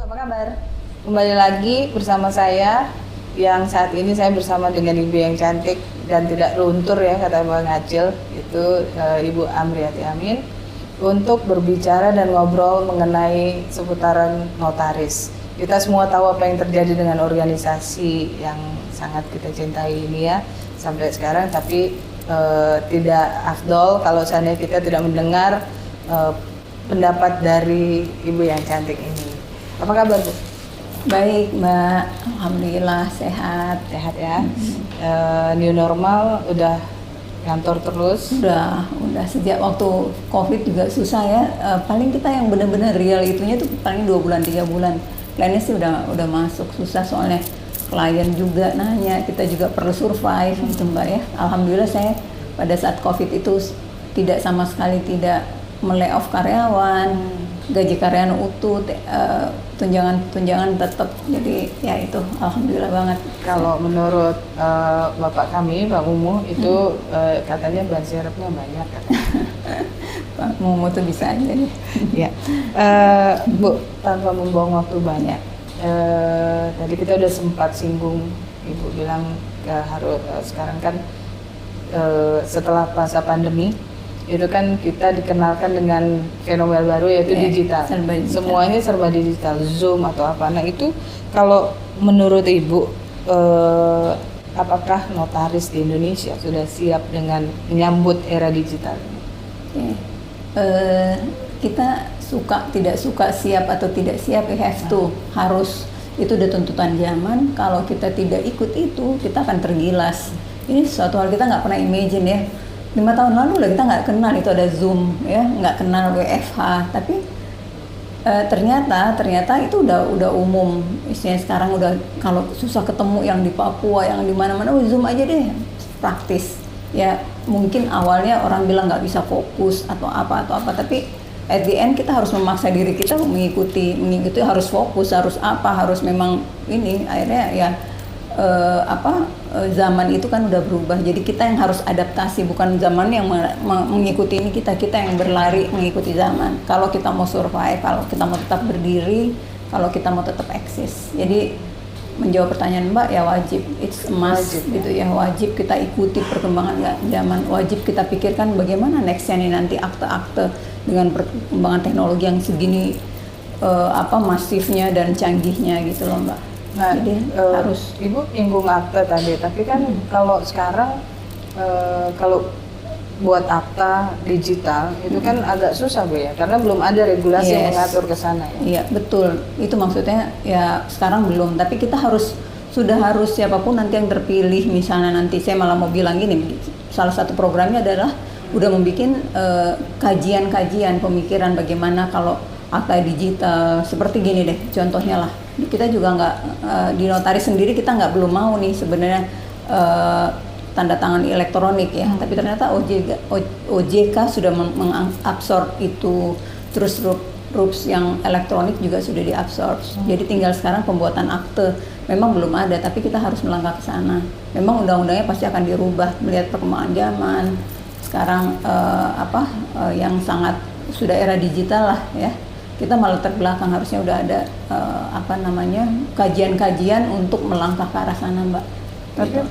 apa kabar? Kembali lagi bersama saya, yang saat ini saya bersama dengan ibu yang cantik dan tidak luntur ya kata Bang Acil, itu Ibu Amriati Amin, untuk berbicara dan ngobrol mengenai seputaran notaris. Kita semua tahu apa yang terjadi dengan organisasi yang sangat kita cintai ini ya sampai sekarang, tapi tidak afdol kalau seandainya kita tidak mendengar pendapat dari ibu yang cantik ini. Apa kabar, Bu? Baik, Mbak. Alhamdulillah sehat. Sehat ya. New normal udah kantor terus. Udah sejak waktu COVID juga susah ya. Paling kita yang benar-benar real itunya tuh paling 2 bulan 3 bulan. Lainnya sih udah masuk, susah soalnya klien juga nanya, kita juga perlu survive gitu Mbak ya. Alhamdulillah saya pada saat COVID itu tidak sama sekali tidak melay-off karyawan, gaji karyawan utuh, tunjangan tetap. Jadi ya itu alhamdulillah banget. Kalau menurut bapak kami, Pak Mumu itu katanya ban serepnya banyak katanya. Pak Mumu tuh bisa aja nih. Ya, Bu, tanpa membuang waktu banyak. Tadi kita udah sempat singgung, Ibu bilang harus sekarang kan setelah masa pandemi itu kan kita dikenalkan dengan fenomena baru yaitu digital. Semuanya serba digital, Zoom atau apa. Nah itu kalau menurut Ibu, apakah notaris di Indonesia sudah siap dengan menyambut era digital ini? Kita tidak suka siap atau tidak siap, harus, itu udah tuntutan zaman. Kalau kita tidak ikut itu, kita akan tergilas. Ini suatu hal kita nggak pernah imagine ya. 5 tahun lalu lah kita nggak kenal itu ada Zoom ya, nggak kenal WFH, tapi ternyata itu udah umum. Istilahnya sekarang udah kalau susah ketemu yang di Papua, yang di mana-mana, Zoom aja deh, praktis. Ya mungkin awalnya orang bilang nggak bisa fokus atau apa, tapi at the end kita harus memaksa diri kita mengikuti harus fokus, harus memang ini akhirnya ya zaman itu kan udah berubah, jadi kita yang harus adaptasi, bukan zaman yang mengikuti ini, kita yang berlari mengikuti zaman. Kalau kita mau survive, kalau kita mau tetap berdiri, kalau kita mau tetap eksis. Jadi menjawab pertanyaan Mbak ya wajib, it's a must gitu ya, wajib kita ikuti perkembangan zaman, wajib kita pikirkan bagaimana nextnya nih nanti akte-akte dengan perkembangan teknologi yang segini masifnya dan canggihnya gitu loh Mbak. Nah, jadi harus. Ibu nyinggung akta tadi, tapi kan kalau sekarang kalau buat akta digital itu kan agak susah Bu ya, karena belum ada regulasi yang mengatur ke sana ya. Iya betul, itu maksudnya ya sekarang belum, tapi kita sudah harus siapapun nanti yang terpilih, misalnya nanti saya malah mau bilang gini, salah satu programnya adalah udah membuat kajian pemikiran bagaimana kalau akta digital seperti gini deh, contohnya lah. Kita juga nggak di notaris sendiri kita belum mau nih sebenarnya tanda tangan elektronik ya, tapi ternyata OJK sudah mengabsorb itu, terus RUPS yang elektronik juga sudah diabsorb. Jadi tinggal sekarang pembuatan akte memang belum ada, tapi kita harus melangkah ke sana. Memang undang-undangnya pasti akan dirubah melihat perkembangan zaman sekarang, yang sangat sudah era digital lah ya. Kita malah terbelakang, harusnya udah ada kajian-kajian untuk melangkah ke arah sana Mbak. Tapi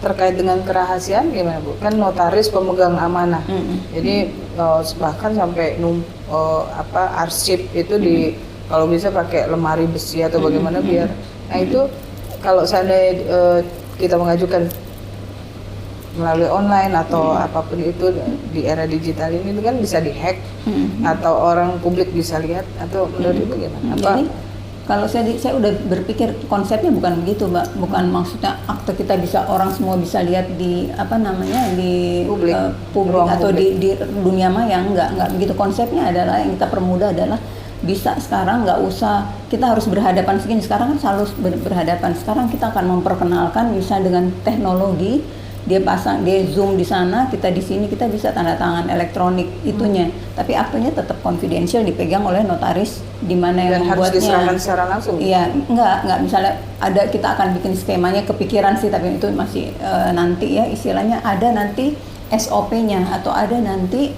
terkait dengan kerahasiaan gimana Bu? Kan notaris pemegang amanah, jadi bahkan sampai arsip itu kalau bisa pakai lemari besi atau bagaimana biar. Nah itu kalau seandainya kita mengajukan melalui online atau apapun itu di era digital ini itu kan bisa dihack atau orang publik bisa lihat, atau menurut Ibu gimana? Jadi kalau saya udah berpikir konsepnya bukan begitu Mbak, bukan maksudnya akte kita bisa orang semua bisa lihat di di publik atau di dunia maya, enggak begitu. Konsepnya adalah yang kita permudah adalah bisa sekarang nggak usah kita harus berhadapan segini, sekarang kan selalu berhadapan. Sekarang kita akan memperkenalkan misalnya dengan teknologi, dia Zoom di sana, kita di sini, kita bisa tanda tangan elektronik itunya, tapi aktenya tetap confidential, dipegang oleh notaris di mana yang membuatnya. Harus diserahkan secara langsung. Iya, enggak misalnya kita akan bikin skemanya, kepikiran sih, tapi itu masih nanti ya, istilahnya ada nanti SOP-nya atau ada nanti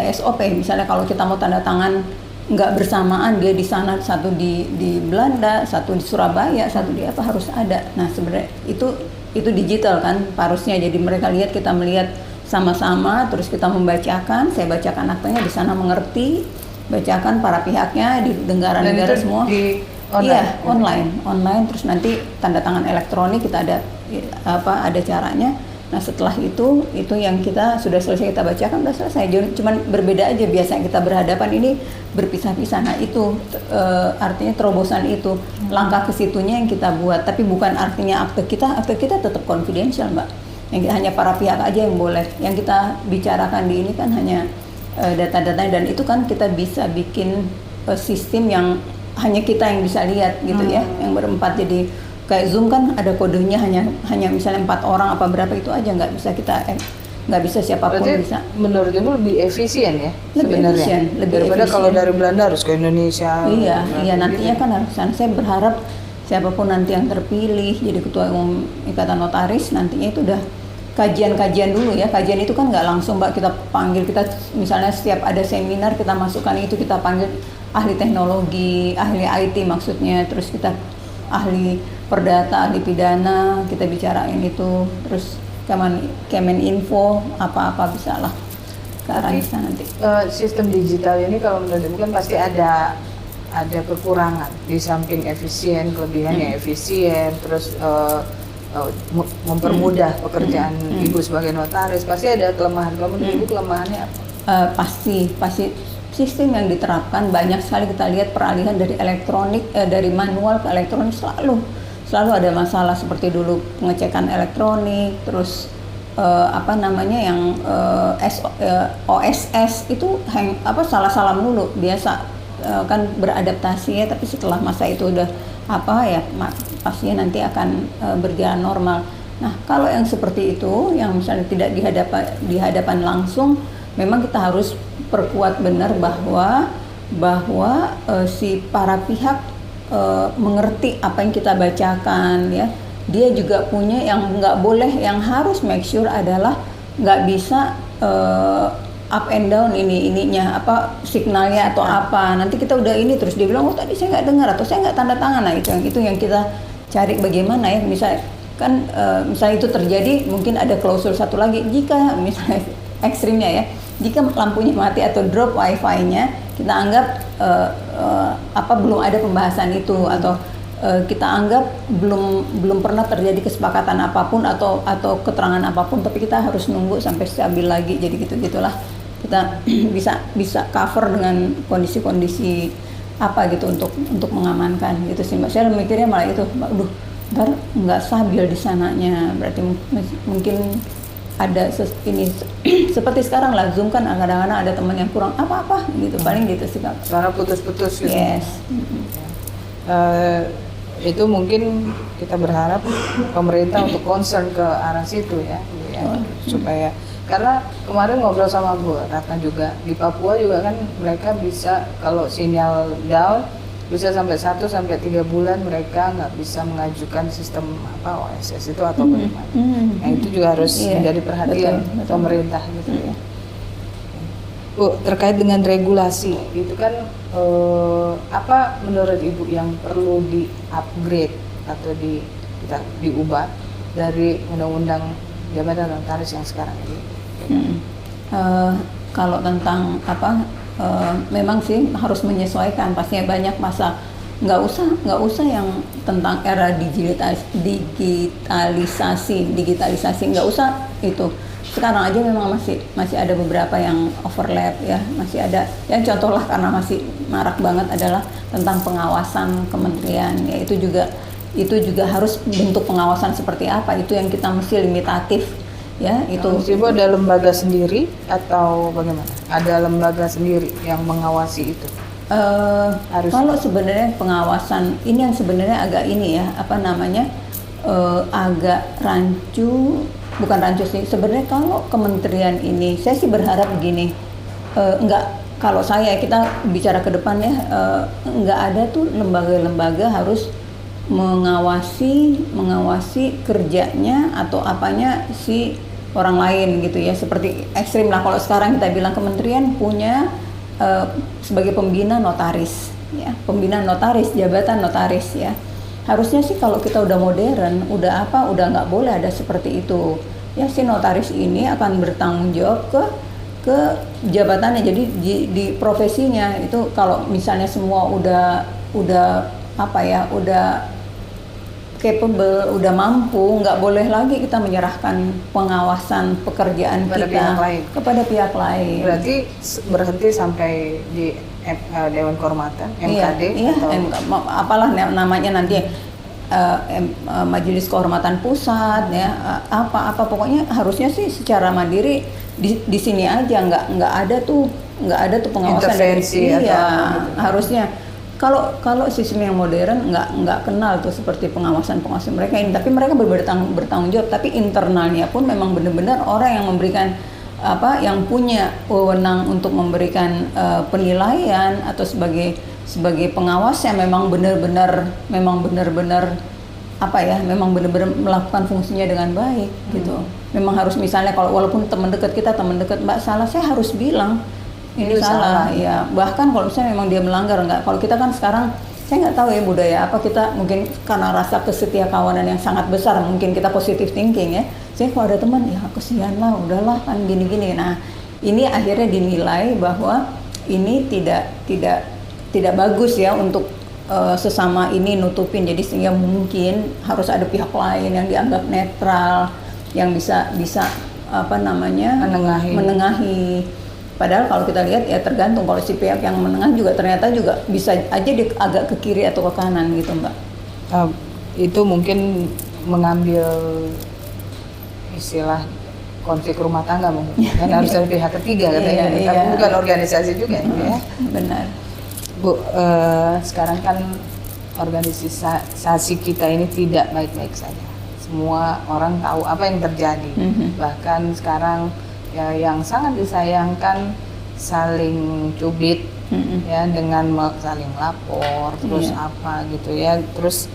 SOP, misalnya kalau kita mau tanda tangan nggak bersamaan, dia di sana, satu di Belanda, satu di Surabaya, satu di apa, harus ada. Nah sebenarnya itu digital kan harusnya, jadi mereka lihat, kita melihat sama-sama, terus kita membacakan, saya bacakan aktenya di sana, mengerti, bacakan para pihaknya di negara-negara semua. Iya, online, terus nanti tanda tangan elektronik, kita ada ada caranya. Nah setelah itu yang kita sudah selesai, kita bacakan, udah selesai. Cuman berbeda aja, biasanya kita berhadapan, ini berpisah-pisah. Nah itu artinya terobosan itu, langkah ke situnya yang kita buat. Tapi bukan artinya akte kita tetap confidential, Mbak. Yang hanya para pihak aja yang boleh. Yang kita bicarakan di ini kan hanya data-data, dan itu kan kita bisa bikin sistem yang hanya kita yang bisa lihat gitu ya, yang berempat. Jadi kayak Zoom kan ada kodenya, hanya misalnya 4 orang apa berapa, itu aja, nggak bisa siapapun. Berarti bisa. Menurut Ibu lebih efisien ya Lebih sebenarnya? efisien, Daripada kalau dari Belanda harus ke Indonesia. Iya nantinya kan harus. Saya berharap siapapun nanti yang terpilih jadi ketua umum Ikatan Notaris, nantinya itu udah kajian dulu ya. Kajian itu kan nggak langsung, Mbak, kita panggil, kita misalnya setiap ada seminar kita masukkan itu, kita panggil ahli teknologi, ahli IT maksudnya, terus kita ahli perdata, ahli pidana, kita bicarain itu, terus Kemeninfo, apa-apa bisa lah ke arah sana nanti. Sistem digital ini kalau menurut Ibu kan pasti ada kekurangan, di samping efisien, kelebihannya efisien, terus mempermudah pekerjaan Ibu sebagai notaris, pasti ada kelemahan. Kalau menurut Ibu kelemahannya apa? Pasti sistem yang diterapkan banyak sekali, kita lihat peralihan dari elektronik, dari manual ke elektronik, selalu ada masalah. Seperti dulu pengecekan elektronik, terus yang OSS itu salah melulu, biasa kan beradaptasi ya, tapi setelah masa itu udah pastinya nanti akan berjalan normal. Nah kalau yang seperti itu, yang misalnya tidak di hadapan langsung, memang kita harus perkuat benar bahwa si para pihak mengerti apa yang kita bacakan ya. Dia juga punya yang nggak boleh, yang harus make sure adalah nggak bisa up and down ininya signalnya atau apa. Nanti kita udah ini terus dia bilang, oh tadi saya nggak dengar atau saya nggak tanda tangan. Nah itu yang kita cari, bagaimana ya, misalnya itu terjadi, mungkin ada klausul satu lagi, jika misalnya ekstrimnya ya, jika lampunya mati atau drop wifi-nya, kita anggap belum ada pembahasan itu, atau kita anggap belum pernah terjadi kesepakatan apapun atau keterangan apapun, tapi kita harus nunggu sampai stabil lagi. Jadi gitulah kita bisa cover dengan kondisi-kondisi untuk mengamankan gitu sih, Mbak. Saya mikirnya malah itu, ntar nggak stabil di sananya, berarti mungkin ada ini seperti sekarang lah, Zoom kan kadang-kadang ada teman yang kurang apa gitu, paling gitu sih, Kak. Suara putus-putus gitu. Yes. Itu mungkin kita berharap pemerintah untuk concern ke arah situ ya, supaya, karena kemarin ngobrol sama Bu Ratna juga, di Papua juga kan mereka bisa, kalau sinyal down bisa sampai 1 sampai 3 bulan mereka nggak bisa mengajukan sistem OSS itu atau bagaimana. Nah itu juga harus menjadi perhatian betul. Pemerintah gitu ya. Bu, terkait dengan regulasi itu kan apa menurut Ibu yang perlu di-upgrade atau diubah dari undang-undang jabatan notaris yang sekarang ini? Kalau tentang memang sih harus menyesuaikan, pastinya banyak masa, nggak usah yang tentang era digitalisasi, nggak usah itu. Sekarang aja memang masih ada beberapa yang overlap ya, masih ada yang contoh lah, karena masih marak banget adalah tentang pengawasan kementerian ya. Itu juga harus bentuk pengawasan seperti apa, itu yang kita mesti limitatif ya. Itu Ibu ada lembaga sendiri atau bagaimana? Ada lembaga sendiri yang mengawasi itu? Kalau sebenarnya pengawasan ini yang sebenarnya agak ini ya, agak rancu. Bukan rancu sih, sebenarnya kalau kementerian ini, saya sih berharap begini, kalau kita bicara ke depan ya, nggak ada tuh lembaga-lembaga harus mengawasi kerjanya atau apanya si orang lain gitu ya, seperti ekstrim lah. Kalau sekarang kita bilang kementerian punya sebagai pembina notaris, ya, pembina notaris, jabatan notaris ya. Harusnya sih kalau kita udah modern, udah nggak boleh ada seperti itu. Ya si notaris ini akan bertanggung jawab ke jabatannya. Jadi di profesinya itu kalau misalnya semua udah capable, udah mampu, nggak boleh lagi kita menyerahkan pengawasan pekerjaan kepada pihak lain. Berarti berhenti sampai di Dewan Kehormatan, MKD, iya, atau apalah namanya nanti, Majelis Kehormatan Pusat ya, apa pokoknya harusnya sih secara mandiri di sini aja, nggak ada tuh pengawasan intervensi dari, atau iya, gitu. harusnya. Kalau sistem yang modern nggak kenal tuh seperti pengawasan mereka ini, tapi mereka bertanggung jawab. Tapi internalnya pun memang benar-benar orang yang memberikan yang punya wewenang untuk memberikan penilaian atau sebagai pengawas yang memang benar-benar melakukan fungsinya dengan baik gitu. Memang harus, misalnya kalau walaupun teman dekat Mbak salah, saya harus bilang ini salah ya. Bahkan kalau misalnya memang dia melanggar, enggak, kalau kita kan sekarang saya nggak tahu ya budaya apa, kita mungkin karena rasa kesetiakawanan yang sangat besar, mungkin kita positive thinking ya. Saya kalau ada teman ya kesian lah, udahlah kan gini-gini. Nah ini akhirnya dinilai bahwa ini tidak bagus ya untuk sesama ini nutupin. Jadi sehingga mungkin harus ada pihak lain yang dianggap netral, yang bisa menengahi. Padahal kalau kita lihat ya tergantung, kalau si pihak yang menengah juga ternyata juga bisa aja dia agak ke kiri atau ke kanan gitu Mbak. Itu mungkin mengambil istilah konflik rumah tangga mungkin, kan harus ada pihak ketiga katanya, tapi bukan organisasi juga ya. Benar. Bu, sekarang kan organisasi kita ini tidak baik-baik saja. Semua orang tahu apa yang terjadi. Bahkan sekarang ya yang sangat disayangkan saling cubit ya, dengan saling lapor terus apa gitu ya. Terus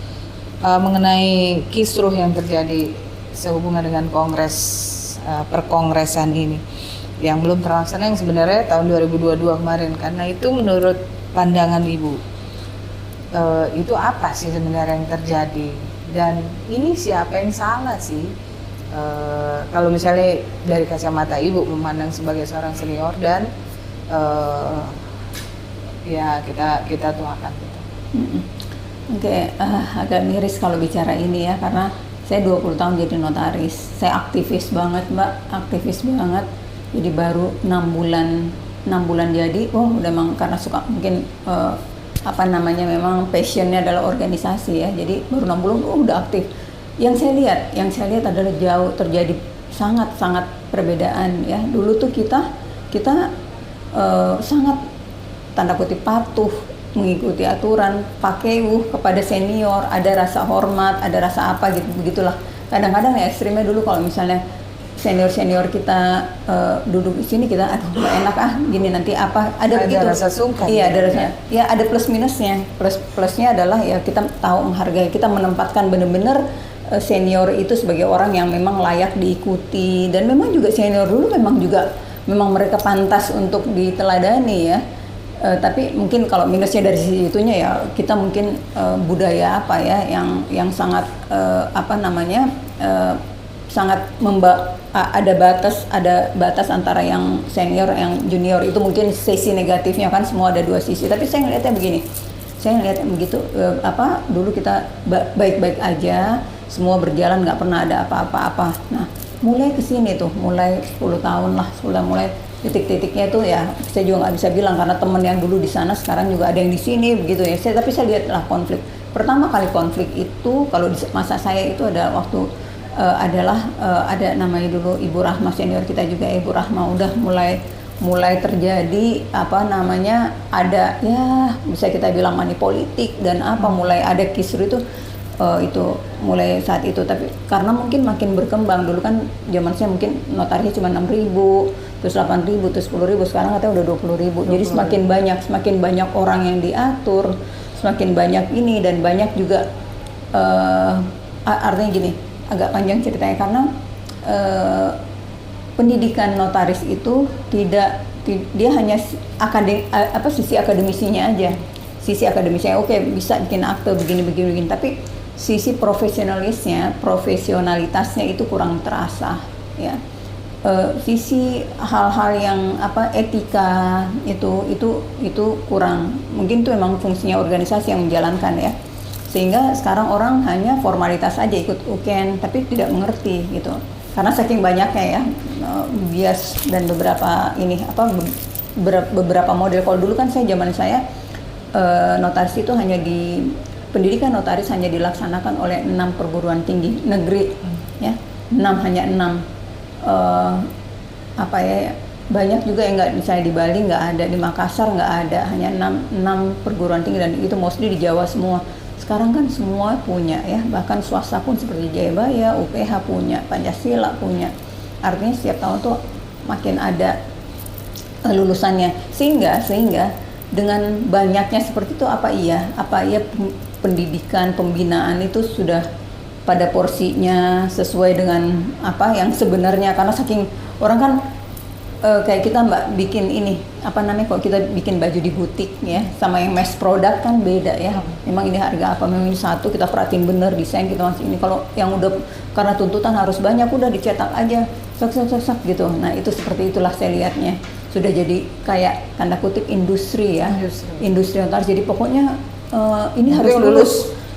mengenai kisruh yang terjadi sehubungan dengan perkongresan ini yang belum terlaksana, yang sebenarnya tahun 2022 kemarin, karena itu menurut pandangan Ibu itu apa sih sebenarnya yang terjadi, dan ini siapa yang salah sih? Kalau misalnya dari kacamata Ibu memandang sebagai seorang senior dan ya kita tuakan gitu. Oke, agak miris kalau bicara ini ya, karena saya 20 tahun jadi notaris. Saya aktivis banget Mbak, Jadi baru 6 bulan jadi, memang karena suka mungkin memang passionnya adalah organisasi ya. Jadi baru 6 bulan udah aktif. Yang saya lihat adalah jauh terjadi sangat perbedaan ya. Dulu tuh kita sangat tanda kutip patuh mengikuti aturan, pakai kepada senior, ada rasa hormat, ada rasa apa gitu begitulah. Kadang-kadang ya ekstrimnya dulu kalau misalnya senior kita duduk di sini, kita aduh nggak enak gini nanti apa, ada begitu. Rasa sungkan. Iya, ada rasanya. Ya ada plus minusnya. Plusnya adalah ya kita tahu menghargai, kita menempatkan benar-benar senior itu sebagai orang yang memang layak diikuti, dan memang juga senior dulu memang mereka pantas untuk diteladani ya. Tapi mungkin kalau minusnya dari sisi itunya ya, kita mungkin budaya yang sangat sangat ada batas antara yang senior yang junior. Itu mungkin sisi negatifnya kan, semua ada dua sisi. Tapi saya ngelihatnya begini, begitu dulu kita baik-baik aja, semua berjalan, nggak pernah ada apa-apa. Nah mulai kesini tuh, mulai 10 tahun lah, mulai titik-titiknya tuh ya, saya juga nggak bisa bilang karena temen yang dulu di sana sekarang juga ada yang di sini begitu ya. Tapi saya lihatlah konflik. Pertama kali konflik itu kalau di masa saya itu ada waktu ada namanya dulu Ibu Rahma, senior kita juga, Ibu Rahma, udah mulai terjadi ada ya bisa kita bilang money politik dan mulai ada kisruh itu mulai saat itu. Tapi karena mungkin makin berkembang, dulu kan zaman saya mungkin notarisnya cuma 6.000, terus 8.000, terus 10.000, sekarang katanya udah 20.000. Jadi semakin banyak orang yang diatur, semakin banyak ini, dan banyak juga artinya gini, agak panjang ceritanya karena pendidikan notaris itu tidak dia hanya sisi akademisinya aja. Sisi akademisnya oke, bisa bikin akte begini, tapi sisi profesionalitasnya itu kurang terasa, ya. Sisi hal-hal yang etika itu kurang. Mungkin itu memang fungsinya organisasi yang menjalankan, ya. Sehingga sekarang orang hanya formalitas aja ikut UKN, tapi tidak mengerti gitu. Karena saking banyaknya, ya, bias dan beberapa model. Kalau dulu kan zaman saya notaris itu pendidikan notaris hanya dilaksanakan oleh 6 perguruan tinggi negeri, ya, 6 banyak juga yang nggak, misalnya di Bali nggak ada, di Makassar nggak ada, hanya 6 perguruan tinggi, dan itu mostly di Jawa semua. Sekarang kan semua punya, ya, bahkan swasta pun seperti Jayabaya, UPH punya, Pancasila punya. Artinya setiap tahun tuh makin ada lulusannya, sehingga dengan banyaknya seperti itu, apa iya pendidikan pembinaan itu sudah pada porsinya sesuai dengan apa yang sebenarnya. Karena saking orang kan kayak kita Mbak bikin ini kalau kita bikin baju di butik, ya, sama yang mass product kan beda, ya. Memang ini harga apa, memang ini satu kita perhatiin bener desain kita masih ini. Kalau yang udah karena tuntutan harus banyak, udah dicetak aja sak gitu. Nah itu seperti itulah saya lihatnya, sudah jadi kayak tanda kutip industri, ya, industri notaris. Jadi pokoknya ini harus lulus.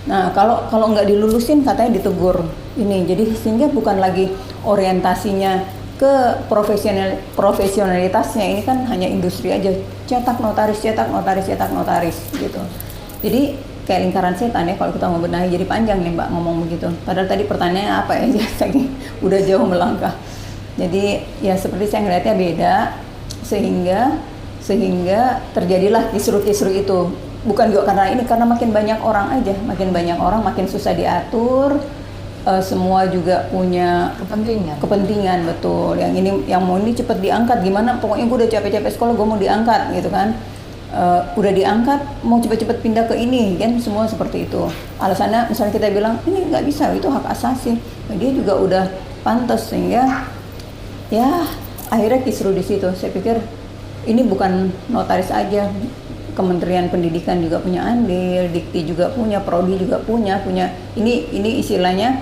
Nah kalau nggak dilulusin katanya ditegur ini. Jadi sehingga bukan lagi orientasinya ke profesionalitasnya, ini kan hanya industri aja, cetak notaris gitu. Jadi kayak lingkaran setan, ya, kalau kita mau benahi. Jadi panjang nih Mbak ngomong begitu, padahal tadi pertanyaannya apa ya, udah jauh melangkah. Jadi ya seperti saya ngeliatnya beda, sehingga terjadilah kisru-kisru itu. Bukan juga karena makin banyak orang aja, makin susah diatur. Semua juga punya kepentingan, betul. Yang mau ini cepat diangkat, gimana? Pokoknya gue udah capek-capek sekolah, gue mau diangkat, gitu kan? Udah diangkat, mau cepat-cepat pindah ke ini, kan? Semua seperti itu. Alasannya, misalnya kita bilang ini nggak bisa, itu hak asasi. Nah, dia juga udah pantas, sehingga ya akhirnya kisru di situ. Saya pikir ini bukan notaris aja. Kementerian Pendidikan juga punya andil, Dikti juga punya, Prodi juga punya. Ini istilahnya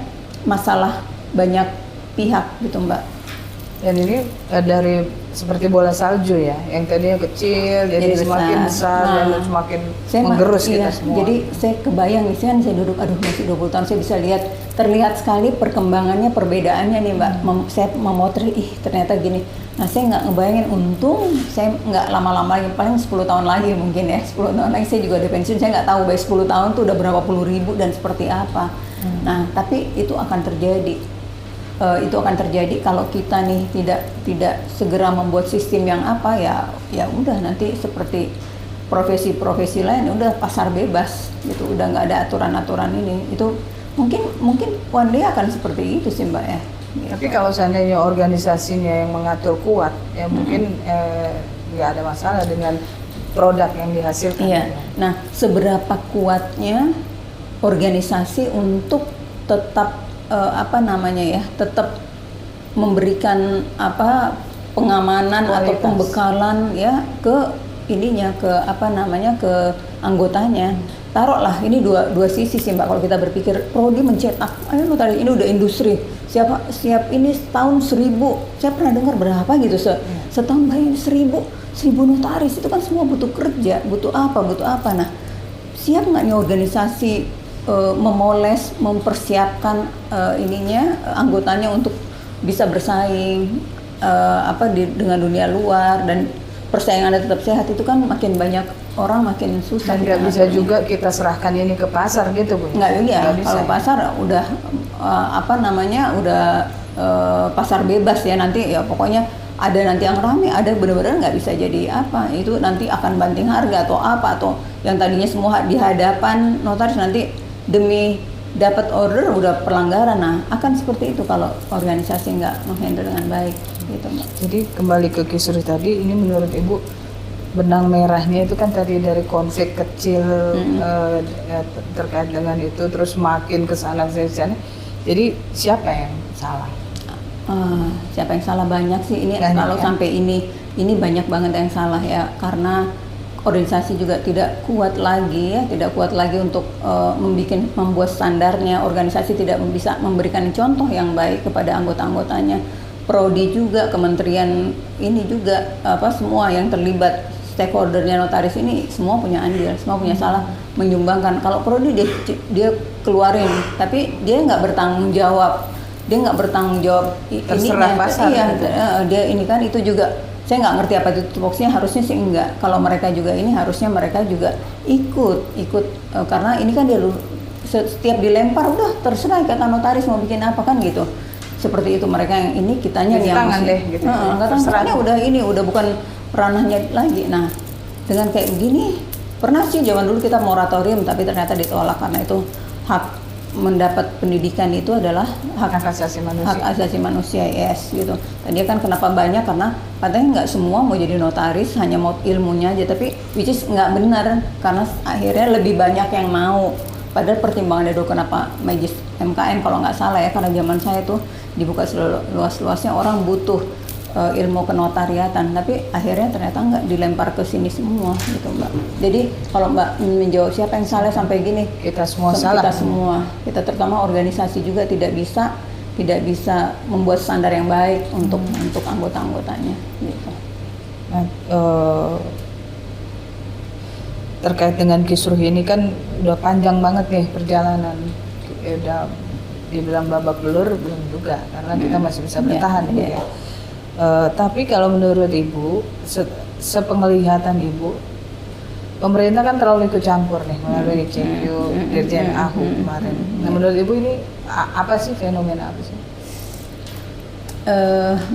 masalah banyak pihak gitu Mbak. Dan ini dari seperti bola salju, ya, yang tadinya kecil jadi semakin besar dan semakin menggerus kita semua. Jadi saya kebayang nih, saya duduk, masih 20 tahun saya bisa terlihat sekali perkembangannya, perbedaannya nih Mbak. Saya memotret, ternyata gini. Nah saya nggak ngebayangin, untung saya nggak lama-lama lagi, paling 10 tahun lagi mungkin, ya, 10 tahun lagi saya juga udah pensiun. Saya nggak tahu by 10 tahun tuh udah berapa puluh ribu dan seperti apa. Nah tapi itu akan terjadi. Itu akan terjadi kalau kita nih tidak segera membuat sistem yang ya udah nanti seperti profesi-profesi lain, udah pasar bebas gitu, udah nggak ada aturan-aturan ini. Itu mungkin one day akan seperti itu sih Mbak, ya. Gitu. Tapi kalau seandainya organisasinya yang mengatur kuat, ya mungkin nggak ada masalah dengan produk yang dihasilkan. Iya. Nah, seberapa kuatnya organisasi untuk tetap tetap memberikan pengamanan atau pembekalan, ya, ke anggotanya. Taruhlah ini dua sisi sih Mbak. Kalau kita berpikir prodi mencetak, notaris ini udah industri, siap ini setahun 1000. Saya pernah dengar berapa gitu, setahun bayar 1000 notaris. Itu kan semua butuh kerja, butuh apa. Nah, siap nggak nih organisasi memoles, mempersiapkan anggotanya untuk bisa bersaing dengan dunia luar, dan persaingannya tetap sehat. Itu kan makin banyak orang makin susah. Nggak bisa juga kita serahkan ini ke pasar gitu Bu? Nggak bisa. Kalau pasar udah pasar bebas, ya, nanti ya pokoknya ada nanti yang rame, ada benar-benar nggak bisa jadi apa. Itu nanti akan banting harga atau yang tadinya semua di hadapan notaris, nanti demi dapat order udah pelanggaran. Nah, akan seperti itu kalau organisasi nggak menghandle dengan baik, gitu Mbak. Jadi kembali ke kisru tadi, ini menurut Ibu benang merahnya itu kan tadi dari konflik kecil terkait dengan itu, terus makin kesana. Jadi siapa yang salah? Siapa yang salah banyak sih ini. Kalau sampai ini ini banyak banget yang salah ya, karena organisasi juga tidak kuat lagi ya, tidak kuat lagi untuk membuat standarnya. Organisasi tidak bisa memberikan contoh yang baik kepada anggota-anggotanya. Prodi juga, kementerian ini juga, semua yang terlibat stakeholdernya notaris ini semua punya andil, semua punya salah menyumbangkan. Kalau prodi dia keluarin, tapi dia nggak bertanggung jawab, terserah pasar. Dia ini kan itu juga. Saya nggak ngerti apa itu tupoksinya, harusnya sih enggak. Kalau mereka juga ini harusnya mereka juga ikut karena ini kan dia setiap dilempar udah terserah ikatan notaris mau bikin apa kan gitu. Seperti itu mereka yang ini, kitanya yang gitu. Terserahnya udah bukan ranahnya lagi. Nah, dengan kayak begini pernah sih zaman dulu kita moratorium tapi ternyata ditolak karena itu hak mendapat pendidikan itu adalah hak asasi manusia, yes gitu. Tadi kan kenapa banyak, karena katanya nggak semua mau jadi notaris, hanya mau ilmunya aja, tapi which is nggak benar, karena akhirnya lebih banyak yang mau. Padahal pertimbangannya dulu kenapa Majelis MKN kalau nggak salah ya, karena zaman saya tuh dibuka seluas-luasnya, orang butuh ilmu kenotariatan, tapi akhirnya ternyata nggak dilempar ke sini semua gitu Mbak. Jadi kalau Mbak menjawab siapa yang salah sampai gini, kita semua salah. Kita terutama organisasi juga tidak bisa membuat standar yang baik untuk anggota-anggotanya gitu. Nah, terkait dengan kisruh ini kan udah panjang banget nih perjalanan, udah dibilang babak belur belum juga, karena kita masih bisa bertahan ya. Tapi kalau menurut Ibu, sepenglihatan Ibu, pemerintah kan terlalu ikut campur nih melalui CQ, Dirjen AHU kemarin. Nah, menurut Ibu ini apa sih, fenomena apa sih?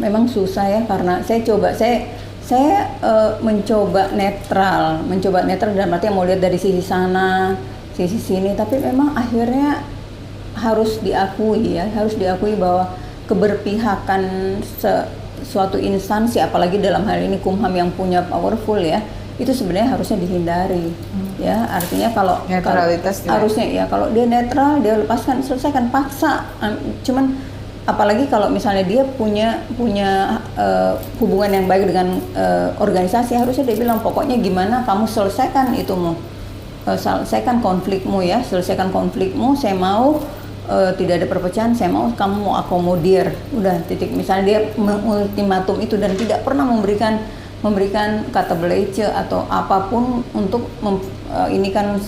Memang susah ya, karena saya mencoba netral dalam arti mau lihat dari sisi sana, sisi sini, tapi memang akhirnya harus diakui bahwa keberpihakan suatu instansi, apalagi dalam hal ini Kumham yang punya powerful ya, itu sebenarnya harusnya dihindari. Ya, artinya kalau netralitas harusnya ya, kalau dia netral, dia lepaskan, selesaikan, paksa. Cuman apalagi kalau misalnya dia punya hubungan yang baik dengan organisasi, harusnya dia bilang pokoknya gimana kamu selesaikan itumu, selesaikan konflikmu ya, saya mau tidak ada perpecahan, saya mau kamu mau akomodir, udah titik. Misalnya dia mengultimatum itu dan tidak pernah memberikan kata belece atau apapun untuk ini kan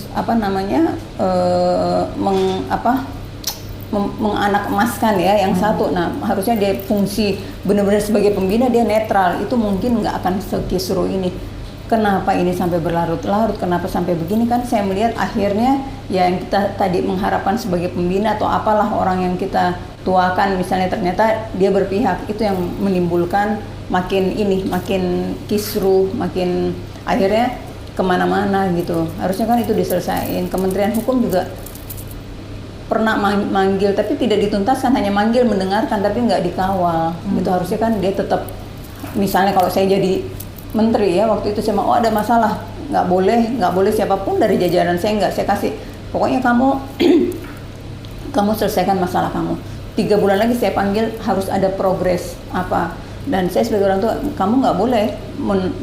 menganak emaskan ya yang satu. Nah, harusnya dia fungsi benar-benar sebagai pembina, dia netral, itu mungkin nggak akan sekisruh ini. Kenapa ini sampai berlarut-larut, kenapa sampai begini, kan saya melihat akhirnya ya yang kita tadi mengharapkan sebagai pembina atau apalah orang yang kita tuakan, misalnya ternyata dia berpihak, itu yang menimbulkan makin kisruh, makin akhirnya kemana-mana gitu. Harusnya kan itu diselesaikan. Kementerian Hukum juga pernah manggil tapi tidak dituntaskan, hanya manggil mendengarkan tapi nggak dikawal gitu. Harusnya kan dia tetap, misalnya kalau saya jadi menteri ya, waktu itu saya mau ada masalah, nggak boleh siapapun dari jajaran saya kasih, pokoknya kamu selesaikan masalah kamu. 3 bulan lagi saya panggil, harus ada progres apa, dan saya sebagai orang tua, kamu nggak boleh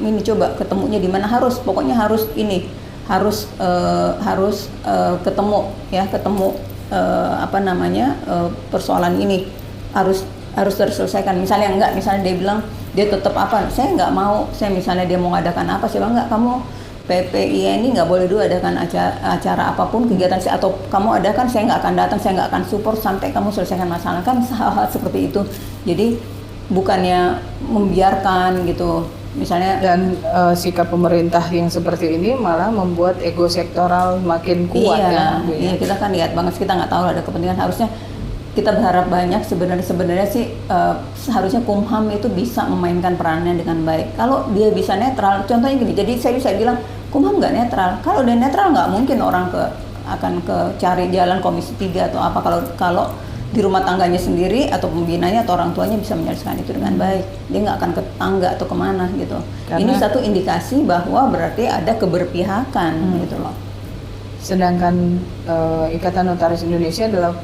ini coba ketemunya di mana, pokoknya harus ketemu persoalan ini harus terselesaikan. Misalnya dia bilang dia tetap saya nggak mau, saya misalnya dia mau ngadakan apa, saya bilang enggak, kamu PPI ini nggak boleh dulu adakan acara apapun, kegiatan atau kamu adakan, saya nggak akan datang, saya nggak akan support sampai kamu selesaikan masalah, kan hal-hal seperti itu. Jadi bukannya membiarkan gitu misalnya, dan sikap pemerintah yang seperti ini malah membuat ego sektoral makin kuat. Iya, kita kan lihat banget, kita nggak tahu ada kepentingan. Harusnya kita berharap banyak, sebenarnya sih seharusnya Kumham itu bisa memainkan perannya dengan baik. Kalau dia bisa netral, contohnya gini, jadi saya bisa bilang Kumham nggak netral. Kalau dia netral nggak mungkin orang akan cari jalan Komisi 3 atau apa. Kalau di rumah tangganya sendiri atau pembinanya atau orang tuanya bisa menyelesaikan itu dengan baik, dia nggak akan ke tetangga atau kemana gitu. Karena ini satu indikasi bahwa berarti ada keberpihakan gitu loh. Sedangkan Ikatan Notaris Indonesia adalah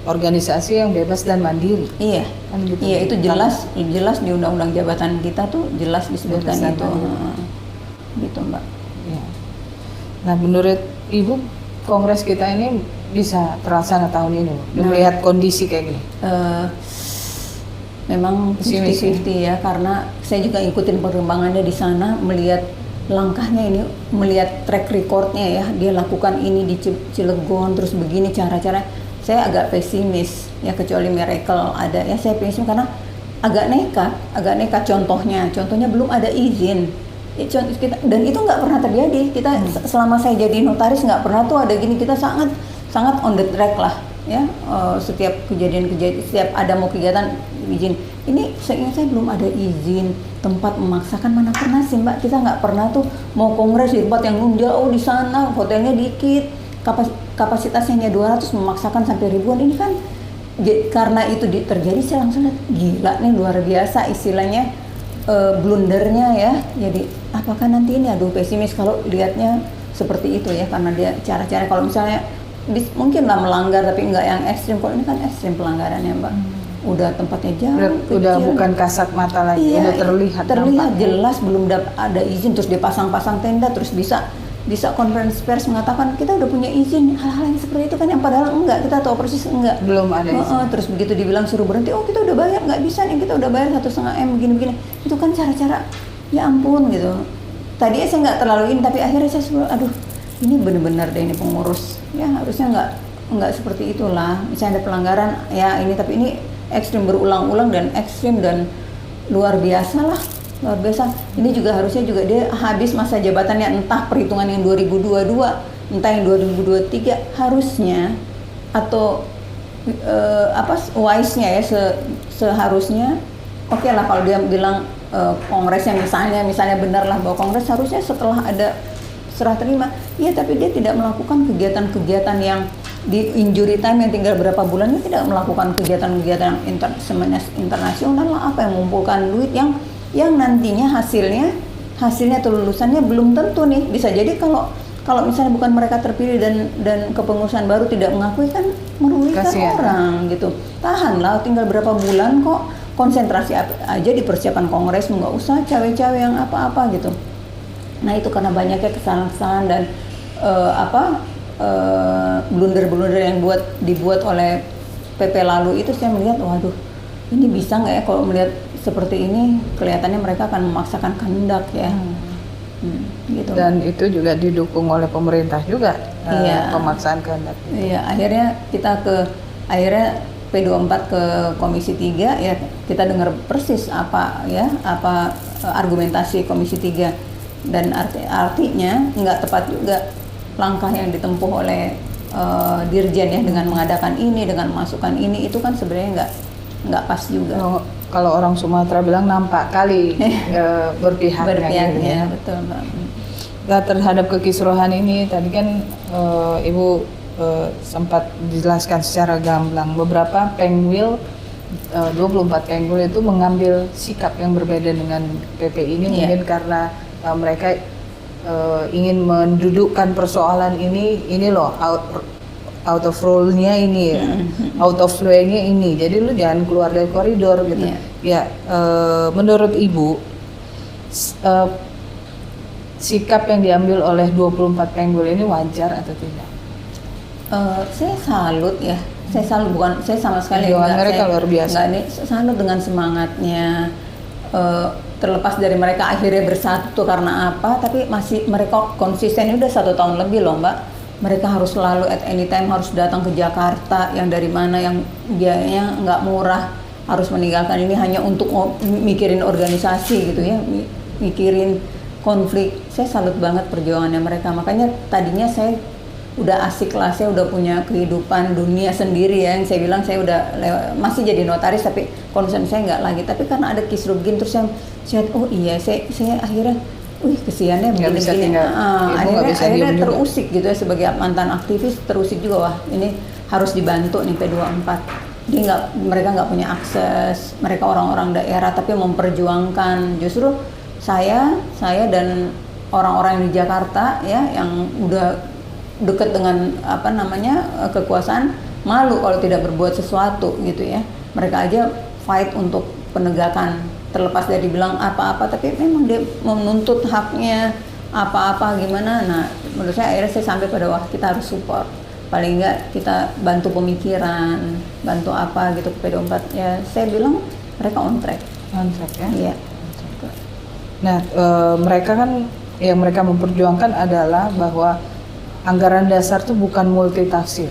organisasi yang bebas dan mandiri. Iya, Kan gitu. iya itu jelas di undang-undang jabatan kita tuh jelas disebutkan Bebas dan itu, mandiri. gitu Mbak. Ya. Nah, menurut Ibu, kongres kita ini bisa terlaksana tahun ini, melihat kondisi kayak gini? Memang 50-50 ya, karena saya juga ikutin perkembangannya di sana, melihat langkahnya ini, melihat track recordnya ya, dia lakukan ini di Cilegon, terus begini cara-cara. Saya agak pesimis ya, kecuali miracle ada ya, saya pesimis karena agak nekat. Contohnya belum ada izin. Dan itu nggak pernah terjadi. Kita selama saya jadi notaris nggak pernah tuh ada gini. Kita sangat on the track lah ya. Setiap kejadian setiap ada mau kegiatan izin. Ini saya belum ada izin tempat memaksakan, mana pernah sih Mbak. Kita nggak pernah tuh mau kongres di tempat yang jauh di sana, hotelnya dikit, kapasitasnya hanya 200, memaksakan sampai ribuan. Ini kan karena itu terjadi, saya langsung lihat gila nih, luar biasa istilahnya, blundernya ya. Jadi apakah nanti ini, aduh pesimis kalau lihatnya seperti itu ya, karena dia cara-cara kalau misalnya mungkin lah melanggar tapi nggak yang ekstrim. Kalau ini kan ekstrim pelanggarannya Mbak. Udah tempatnya jauh, udah kecil. bukan kasat mata lagi, Iya, udah terlihat jelas, belum ada izin, terus dia pasang tenda, terus bisa konferensi pers mengatakan kita udah punya izin. Hal-hal yang seperti itu kan yang padahal enggak, kita tahu persis enggak, belum ada izin. Terus begitu dibilang suruh berhenti, oh kita udah bayar, nggak bisa nih, kita udah bayar 1,5 M begini. Itu kan cara-cara, ya ampun gitu. Tadinya saya nggak terlalu ini, tapi akhirnya saya sebut, aduh ini benar-benar deh ini pengurus ya, harusnya nggak seperti itulah. Misalnya ada pelanggaran ya ini, tapi ini ekstrim, berulang-ulang dan ekstrim dan luar biasa lah, luar biasa. Ini juga harusnya juga dia habis masa jabatannya, entah perhitungan yang 2022, entah yang 2023 harusnya, atau wise-nya ya, seharusnya oke lah kalau dia bilang kongresnya misalnya benar lah bahwa kongres harusnya setelah ada serah terima, iya, tapi dia tidak melakukan kegiatan-kegiatan yang di injury time yang tinggal berapa bulan, dia tidak melakukan kegiatan-kegiatan internasional lah, apa yang mengumpulkan duit yang nantinya hasilnya atau lulusannya belum tentu nih. Bisa jadi kalau misalnya bukan mereka terpilih dan kepengurusan baru tidak mengakui, kan merugikan orang gitu. Tahanlah, tinggal berapa bulan kok, konsentrasi aja di persiapan kongres, nggak usah cawe-cawe yang apa-apa gitu. Nah itu karena banyaknya kesalahan-kesalahan dan blunder-blunder yang dibuat oleh PP lalu itu, saya melihat waduh ini bisa nggak ya, kalau melihat seperti ini kelihatannya mereka akan memaksakan kehendak ya. Gitu. Dan itu juga didukung oleh pemerintah juga, pemaksaan kehendak. Iya, akhirnya kita akhirnya P24 ke Komisi 3 ya, kita dengar persis apa argumentasi Komisi 3. Dan artinya nggak tepat juga langkah yang ditempuh oleh Dirjen ya, dengan mengadakan ini, dengan memasukkan ini, itu kan sebenarnya nggak pas juga. Kalau orang Sumatera bilang nampak kali berpihak ya, betul Mbak. Nah, terhadap kekisruhan ini tadi kan Ibu sempat dijelaskan secara gamblang, beberapa pengwil 24 pengwil itu mengambil sikap yang berbeda dengan PP ini, mungkin karena mereka ingin mendudukkan persoalan ini loh, out of rule-nya ini ya, out of way-nya ini, jadi lu jangan keluar dari koridor gitu. Menurut Ibu sikap yang diambil oleh 24 penggul ini wajar atau tidak? Saya salut ya, saya sama sekali mereka luar biasa. Salut dengan semangatnya. Terlepas dari mereka akhirnya bersatu karena apa, tapi masih mereka konsisten. Udah 1 tahun lebih loh Mbak, mereka harus selalu at any time harus datang ke Jakarta, yang dari mana yang biayanya nggak murah, harus meninggalkan ini hanya untuk mikirin organisasi gitu ya, mikirin konflik. Saya salut banget perjuangannya mereka. Makanya tadinya saya udah asik lah, saya udah punya kehidupan dunia sendiri ya, yang saya bilang saya udah masih jadi notaris tapi konsen saya nggak lagi. Tapi karena ada kisruh begini, terus saya oh iya, saya akhirnya kesiannya begini-begini. Akhirnya terusik gitu ya, sebagai mantan aktivis terusik juga, wah ini harus dibantu nih P24. Mereka nggak punya akses, mereka orang-orang daerah tapi memperjuangkan. Justru saya dan orang-orang di Jakarta ya, yang udah dekat dengan kekuasaan, malu kalau tidak berbuat sesuatu gitu ya. Mereka aja fight untuk penegakan, terlepas dari bilang apa-apa, tapi memang dia menuntut haknya apa-apa gimana. Nah, menurut saya akhirnya saya sampai pada wah kita harus support. Paling enggak kita bantu pemikiran, bantu apa gitu ke PD4. Ya, saya bilang mereka on track. On track ya? Iya. Nah, mereka kan yang mereka memperjuangkan adalah bahwa anggaran dasar itu bukan multitafsir.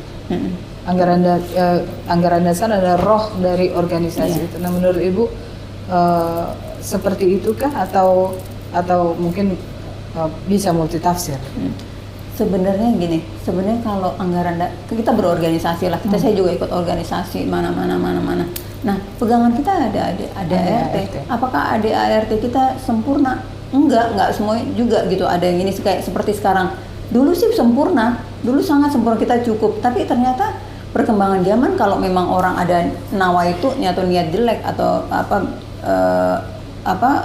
Anggaran dasar adalah roh dari organisasi itu. Nah, menurut Ibu seperti itukah atau mungkin bisa multitafsir? Sebenarnya gini, sebenarnya kalau anggaran kita berorganisasi lah, saya juga ikut organisasi mana. Nah, pegangan kita ada ART. Apakah ada ART kita sempurna? Enggak semua juga gitu. Ada yang ini kayak seperti sekarang. Dulu sih sempurna, dulu sangat sempurna, kita cukup. Tapi ternyata perkembangan zaman kalau memang orang ada niat jelek atau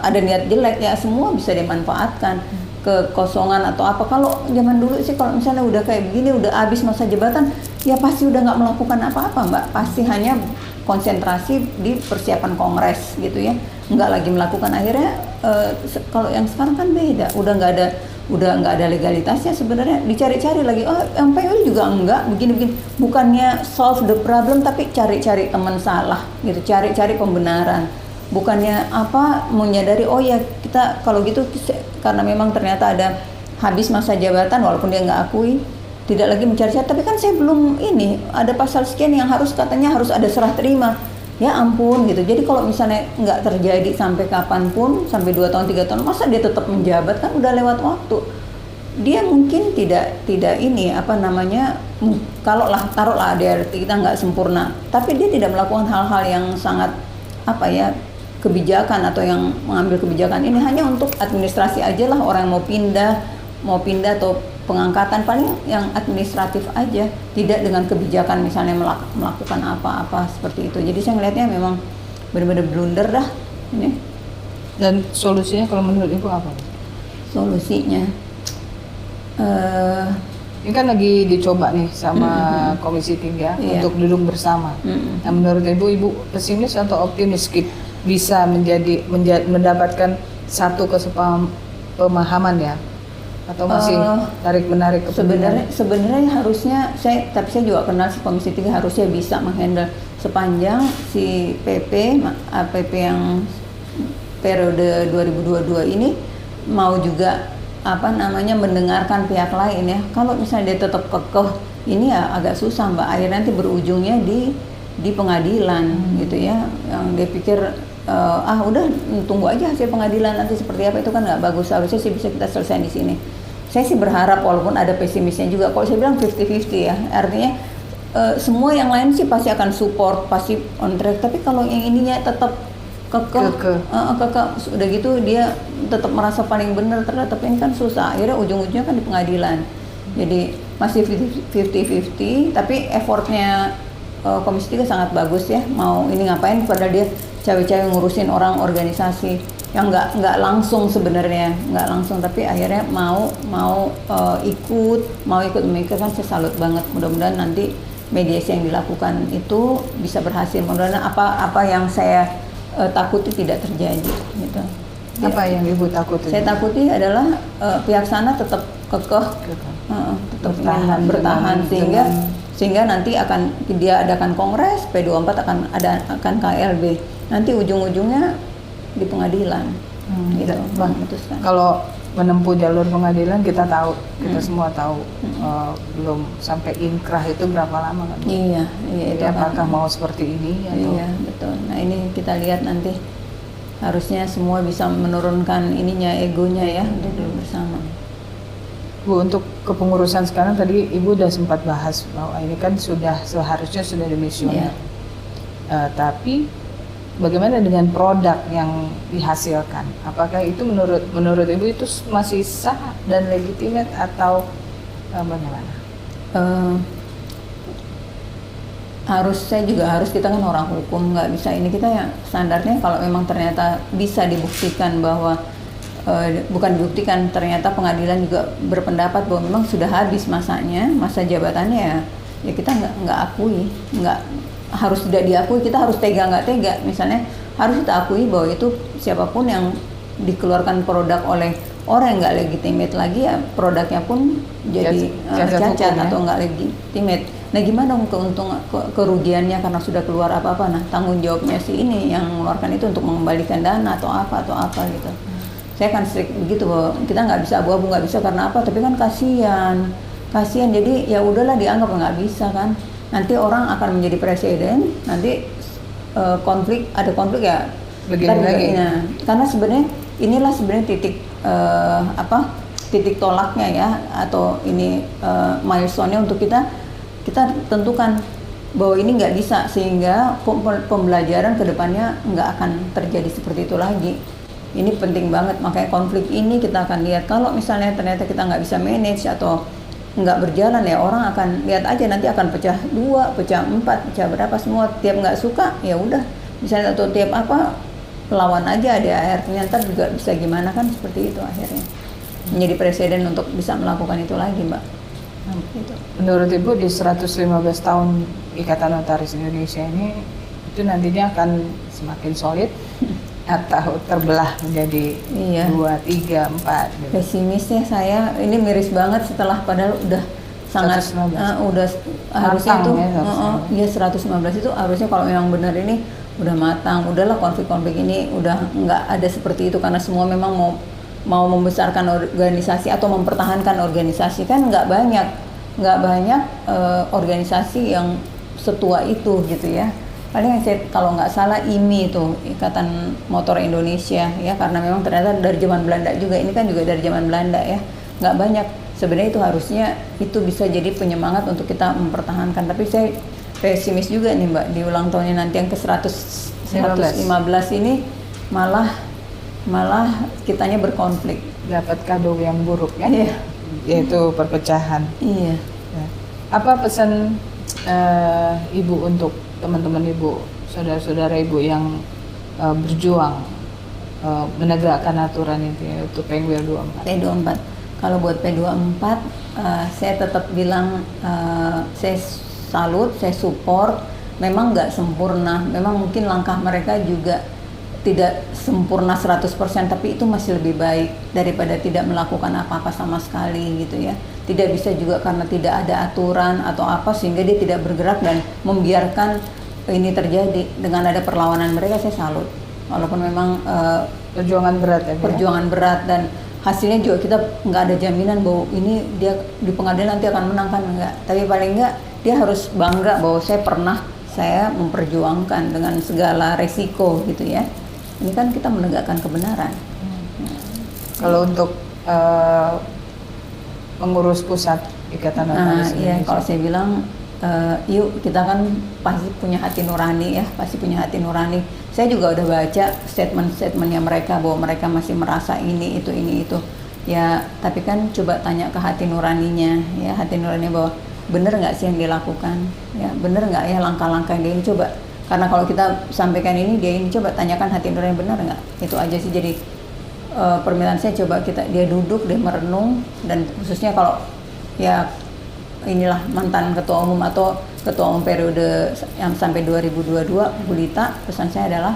ada niat jelek ya semua bisa dimanfaatkan. Kekosongan atau apa. Kalau zaman dulu sih kalau misalnya udah kayak begini, udah habis masa jabatan, ya pasti udah nggak melakukan apa-apa Mbak, pasti hanya konsentrasi di persiapan kongres gitu ya, nggak lagi melakukan. Akhirnya kalau yang sekarang kan beda, udah nggak ada legalitasnya sebenarnya, dicari-cari lagi, yang PU juga enggak begini, bukannya solve the problem tapi cari-cari teman salah gitu, cari-cari pembenaran. Bukannya menyadari oh ya kita kalau gitu karena memang ternyata ada habis masa jabatan walaupun dia nggak akui, tidak lagi mencari-cari, tapi kan saya belum ini ada pasal sekian yang katanya harus ada serah terima, ya ampun gitu. Jadi kalau misalnya nggak terjadi sampai kapanpun, sampai 2 tahun 3 tahun, masa dia tetap menjabat, kan udah lewat waktu. Dia mungkin tidak ini kalau taruhlah ART kita nggak sempurna, tapi dia tidak melakukan hal-hal yang sangat kebijakan atau yang mengambil kebijakan ini hanya untuk administrasi aja lah, orang mau pindah atau pengangkatan paling yang administratif aja, tidak dengan kebijakan misalnya melakukan apa-apa seperti itu. Jadi saya melihatnya memang benar-benar blunder dah ini. Dan solusinya kalau menurut Ibu apa? Solusinya ini kan lagi dicoba nih sama Komisi 3 untuk duduk bersama. Nah, menurut Ibu pesimis atau optimis bisa mendapatkan satu pemahaman ya, atau masih tarik-menarik kepentingan? Sebenarnya harusnya saya juga kenal si Komisi 3 harusnya bisa menghandle sepanjang si PP yang periode 2022 ini mau juga mendengarkan pihak lain ya. Kalau misalnya dia tetap kekeh, ini ya agak susah Mbak, akhirnya nanti berujungnya di pengadilan gitu ya, yang dia pikir udah tunggu aja hasil pengadilan nanti seperti apa, itu kan nggak bagus. Harusnya sih bisa kita selesai di sini. Saya sih berharap walaupun ada pesimisnya juga. Kalau saya bilang 50-50 ya, artinya semua yang lain sih pasti akan support, pasti on track. Tapi kalau yang ininya tetap kekeh, udah gitu dia tetap merasa paling benar terhadap ini kan susah. Akhirnya ujung-ujungnya kan di pengadilan. Jadi masih 50-50, tapi effortnya Komisi 3 sangat bagus ya. Mau ini ngapain padahal dia cawe-cawe ngurusin orang organisasi yang nggak langsung sebenarnya, nggak langsung, tapi akhirnya mau ikut memikirkan. Saya salut banget. Mudah-mudahan nanti mediasi yang dilakukan itu bisa berhasil. Mudah-mudahan apa yang saya takuti tidak terjadi gitu. Apa yang Ibu takuti? Saya takuti adalah pihak sana tetap kekeh, tetap bertahan sehingga nanti dia adakan kongres, P24 akan KLB. Nanti ujung-ujungnya di pengadilan. Gitu. Kalau menempuh jalur pengadilan kita tahu, kita semua tahu belum sampai inkrah itu berapa lama kan? Iya. Jadi apakah mau seperti ini? Iya, betul. Nah ini kita lihat nanti, harusnya semua bisa menurunkan egonya ya, duduk bersama. Bu, untuk kepengurusan sekarang tadi Ibu udah sempat bahas bahwa ini kan seharusnya sudah dimisioner. Tapi bagaimana dengan produk yang dihasilkan? Apakah itu menurut Ibu itu masih sah dan legitimate atau bagaimana? Kita kan orang hukum, nggak bisa ini, kita yang standarnya kalau memang ternyata bisa dibuktikan bahwa ternyata pengadilan juga berpendapat bahwa memang sudah habis masa jabatannya ya ya kita nggak akui, nggak harus tidak diakui, kita harus tega nggak tega. Misalnya harus kita akui bahwa itu siapapun yang dikeluarkan produk oleh orang yang nggak legitimate lagi, ya produknya pun jadi cacat atau nggak legitimate. Nah gimana dong kerugiannya karena sudah keluar apa-apa? Nah tanggung jawabnya si ini yang mengeluarkan itu untuk mengembalikan dana atau apa gitu. Saya kan strict begitu bahwa kita nggak bisa abu-abu, nggak bisa karena apa? Tapi kan kasihan. Jadi ya udahlah dianggap nggak bisa kan. Nanti orang akan menjadi presiden, nanti ada konflik ya. Lagi. Nah, karena sebenarnya inilah sebenarnya titik tolaknya ya, atau ini milestone-nya untuk kita tentukan bahwa ini nggak bisa, sehingga pembelajaran kedepannya nggak akan terjadi seperti itu lagi. Ini penting banget, makanya konflik ini kita akan lihat kalau misalnya ternyata kita nggak bisa manage atau nggak berjalan, ya orang akan lihat aja nanti akan pecah 2, pecah 4, pecah berapa, semua tiap nggak suka ya udah misalnya, atau tiap apa lawan aja ADAR, ternyata juga bisa gimana kan, seperti itu akhirnya menjadi presiden untuk bisa melakukan itu lagi, Mbak. Gitu. Menurut Ibu di 115 tahun Ikatan Notaris Indonesia ini itu nantinya akan semakin solid atau terbelah menjadi 2, 3, 4 gitu. Pesimisnya saya ini miris banget setelah padahal udah sangat udah harusnya itu ya 115 itu harusnya kalau memang benar ini udah matang, udahlah konflik-konflik ini udah nggak ada seperti itu, karena semua memang mau membesarkan organisasi atau mempertahankan organisasi. Kan nggak banyak organisasi yang setua itu gitu ya. Paling saya kalau nggak salah IMI itu Ikatan Motor Indonesia ya, karena memang ternyata dari zaman Belanda juga, ini kan juga dari zaman Belanda ya, nggak banyak. Sebenarnya itu harusnya itu bisa jadi penyemangat untuk kita mempertahankan, tapi saya pesimis juga nih Mbak, di ulang tahunnya nanti yang ke 115 ini malah kitanya berkonflik, dapat kado yang buruk ya, iya. Yaitu perpecahan. Iya. Ya. Apa pesan Ibu untuk teman-teman Ibu, saudara-saudara Ibu yang berjuang menegakkan aturan itu ya, untuk PENWIL 24? P24. Kalau buat P24, saya tetap bilang saya salut, saya support. Memang nggak sempurna, memang mungkin langkah mereka juga tidak sempurna 100%, tapi itu masih lebih baik daripada tidak melakukan apa-apa sama sekali gitu ya. Tidak bisa juga karena tidak ada aturan atau apa sehingga dia tidak bergerak dan membiarkan ini terjadi. Dengan ada perlawanan mereka, saya salut. Walaupun memang perjuangan berat ya. Perjuangan berat, dan hasilnya juga kita nggak ada jaminan bahwa ini dia di pengadilan nanti akan menang, kan enggak. Tapi paling enggak dia harus bangga bahwa saya memperjuangkan dengan segala resiko gitu ya. Ini kan kita menegakkan kebenaran. Kalau untuk mengurus pusat Ikatan Notaris Indonesia, iya, kalau saya bilang yuk, kita kan pasti punya hati nurani ya, pasti punya hati nurani. Saya juga udah baca statement-statementnya mereka bahwa mereka masih merasa ini itu ya, tapi kan coba tanya ke hati nuraninya ya, hati nuraninya bahwa bener nggak sih yang dilakukan ya, bener nggak ya langkah-langkah yang dia ini, coba. Karena kalau kita sampaikan ini, dia ini, coba tanyakan hati nurani benar nggak, itu aja sih. Jadi permintaan saya coba dia duduk, dia merenung, dan khususnya kalau ya inilah mantan ketua umum atau ketua umum periode yang sampai 2022 Bu Lita, pesan saya adalah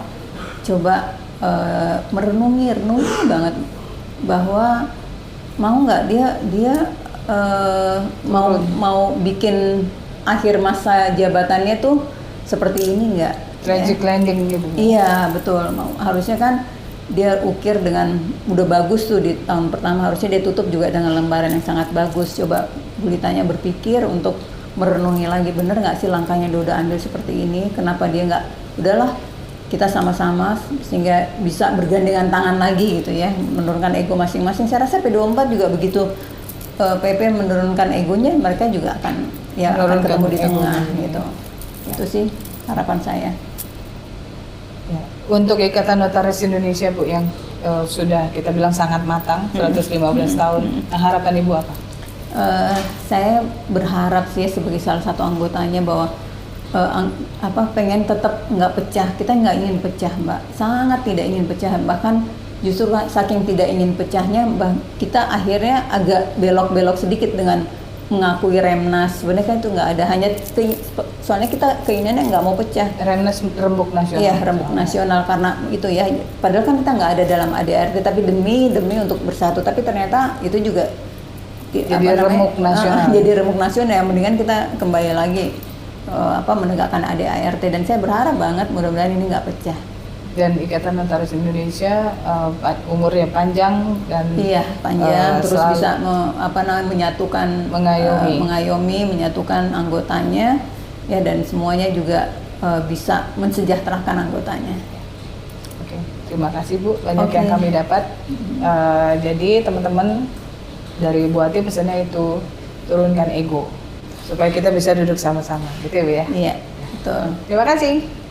coba merenungi banget bahwa mau nggak dia mau bikin akhir masa jabatannya tuh seperti ini nggak? Tragic landing gitu. Iya betul. Harusnya kan dia ukir dengan udah bagus tuh di tahun pertama, harusnya dia tutup juga dengan lembaran yang sangat bagus. Coba Bu Litanya berpikir untuk merenungi lagi, bener nggak sih langkahnya dia udah ambil seperti ini? Kenapa dia nggak? Udahlah kita sama-sama sehingga bisa bergandengan tangan lagi gitu ya, menurunkan ego masing-masing. Saya rasa P24 juga begitu. PP menurunkan egonya, mereka juga akan ketemu di tengah gitu. Itu sih harapan saya. Ya. Untuk Ikatan Notaris Indonesia Bu yang sudah kita bilang sangat matang, 115 tahun, harapan Ibu apa? Saya berharap sih sebagai salah satu anggotanya bahwa pengen tetap nggak pecah. Kita nggak ingin pecah, Mbak. Sangat tidak ingin pecah. Bahkan justru saking tidak ingin pecahnya, kita akhirnya agak belok-belok sedikit dengan mengakui Remnas. Sebenarnya kan itu nggak ada, hanya soalnya kita keinginannya nggak mau pecah. Remnas rembuk nasional. Iya, rembuk nasional, karena itu ya. Padahal kan kita nggak ada dalam ADART, tapi demi untuk bersatu. Tapi ternyata itu juga jadi remuk nasional. Jadi remuk nasional. Mendingan kita kembali lagi menegakkan ADART, dan saya berharap banget mudah-mudahan ini nggak pecah. Dan Ikatan Notaris Indonesia umurnya panjang dan iya panjang, terus bisa menyatukan, mengayomi, menyatukan anggotanya ya, dan semuanya juga bisa mensejahterakan anggotanya. Oke, terima kasih Bu, banyak yang kami dapat. Jadi teman-teman, dari Bu Ati pesannya itu turunkan ego supaya kita bisa duduk sama-sama, gitu ya Bu ya? Iya, betul. Terima kasih.